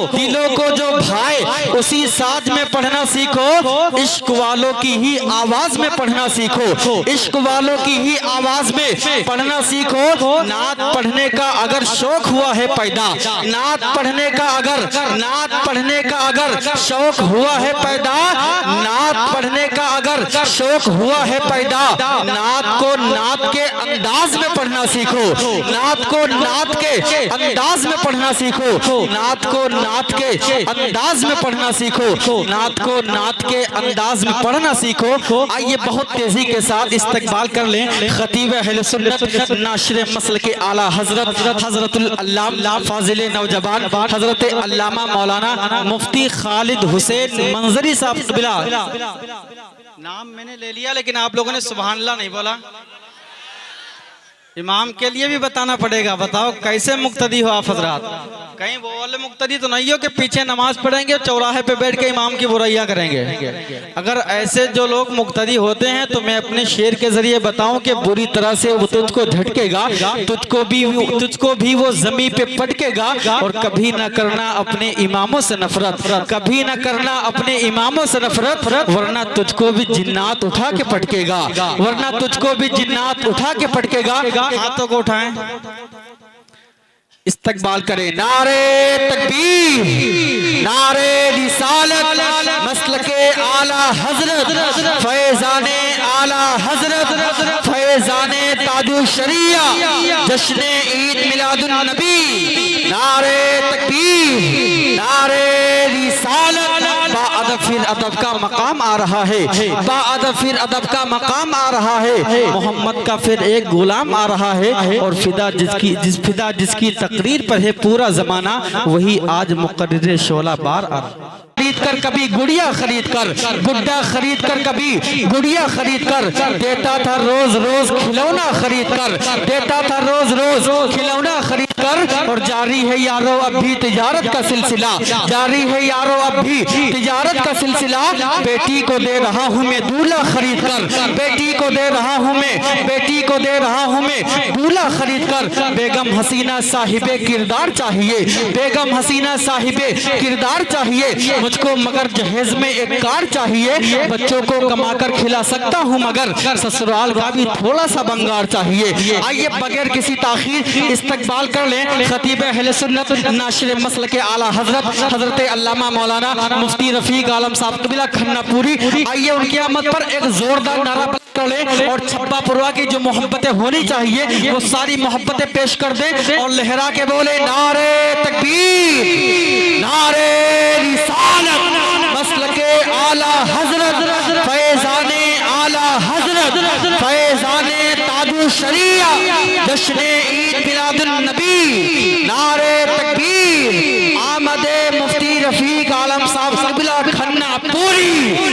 दिलों को जो भाए उसी साज में पढ़ना सीखो, इश्क वालों की ही आवाज में पढ़ना सीखो, इश्क वालों की ही आवाज में पढ़ना सीखो। नात पढ़ने का अगर शौक हुआ है पैदा, नात पढ़ने का अगर शौक हुआ है पैदा, नात पढ़ने का अगर शौक हुआ है पैदा, नात को नात के अंदाज में पढ़ना सीखो, नात को नात के अंदाज में पढ़ना सीखो, नात को नात के अंदाज में पढ़ना सीखो, नात को नात के अंदाज में पढ़ना सीखो। आइए बहुत तेजी के साथ इस्तकबाल कर लें खतीब अहले सुन्नत नाशिर मसल के आला हजरत हजरतुल अल्लामा फाजिल नौजवान हजरत अल्लामा मौलाना मुफ्ती खालिद हुसैन मंजरी साहब। नाम मैंने ले लिया लेकिन आप लोगों ने सुभान अल्लाह नहीं बोला। इमाम के लिए भी बताना पड़ेगा। बताओ कैसे मुक्तदी हो आप हजरात? कहीं वो वाले मुक्तदी तो नहीं हो कि पीछे नमाज पढ़ेंगे चौराहे पे बैठ के इमाम की बुराइयां करेंगे। अगर ऐसे जो लोग मुक्तदी होते हैं तो मैं अपने शेर के जरिए बताऊं कि बुरी तरह से वो तुझको झटकेगा, तुझको भी वो जमीन पे पटकेगा। और कभी ना करना अपने इमामों से नफरत, कभी ना करना अपने इमामों से नफरत, वरना तुझको भी जिन्नात उठा के पटकेगा, वरना तुझको भी जिन्नात उठा के पटकेगा। हाथों को उठाएं, इस्तकबाल करें। नारे तकबीर, नारे रिसालत, मसलके आला हजरत, फैजाने आला हजरत, फैजाने ताजु शरिया, जश्न ईद मिलादुन नबी। नारे तकबीर, नारे रिसालत। बाअदब फिर अदब का मकाम आ रहा है, बाअदब फिर अदब का मकाम आ रहा है। मोहम्मद का फिर एक गुलाम आ रहा है और फिदा जिसकी तकरीर पर है पूरा जमाना, वही आज मुकर्रिर शोला बार आ रहा। खरीद कर कभी गुड़िया खरीद कर, गुड्डा खरीद कर कभी गुड़िया खरीद कर, देता था रोज रोज खिलौना खरीद कर, देता था रोज रोज खिलौना खरीद कर। और जारी है यारो अब भी तिजारत का सिलसिला, जारी है यारो अब भी तिजारत का सिलसिला। बेटी को दे रहा हूँ मैं दूल्हा खरीद कर, बेटी को दे रहा हूँ मैं, बेटी को दे रहा हूँ मैं दूल्हा खरीद कर। बेगम हसीना साहिबे किरदार चाहिए, बेगम हसीना साहिबे किरदार चाहिए मुझको, मगर जहेज में एक कार चाहिए। बच्चों को कमाकर खिला सकता हूँ मगर ससुराल का भी थोड़ा सा बंगार चाहिए। आइए बगैर किसी ताखीर इस्तकबाल कर लें खतीब अहले सुन्नत नाशिर मसल के आला हजरत हजरत अल्लामा मौलाना मुफ्ती रफीक आलम साहब कबीला खन्नापुरी। आइए उनकी आमद पर एक जोरदार नारा कर लें और छप्पा पुरवा की जो मोहब्बतें होनी चाहिए वो सारी मोहब्बतें पेश कर दें और लहरा के बोले नारे तकबीर, नारे रिसालत, मसलके आला हजरत, फैजाने आला हजरत, फैजाने ताजु शरिया, जश्न ईद मिलादुन नबी। नारे तकबीर, आमदे मुफ्ती रफीक आलम साहब कबीला खन्नापुरी।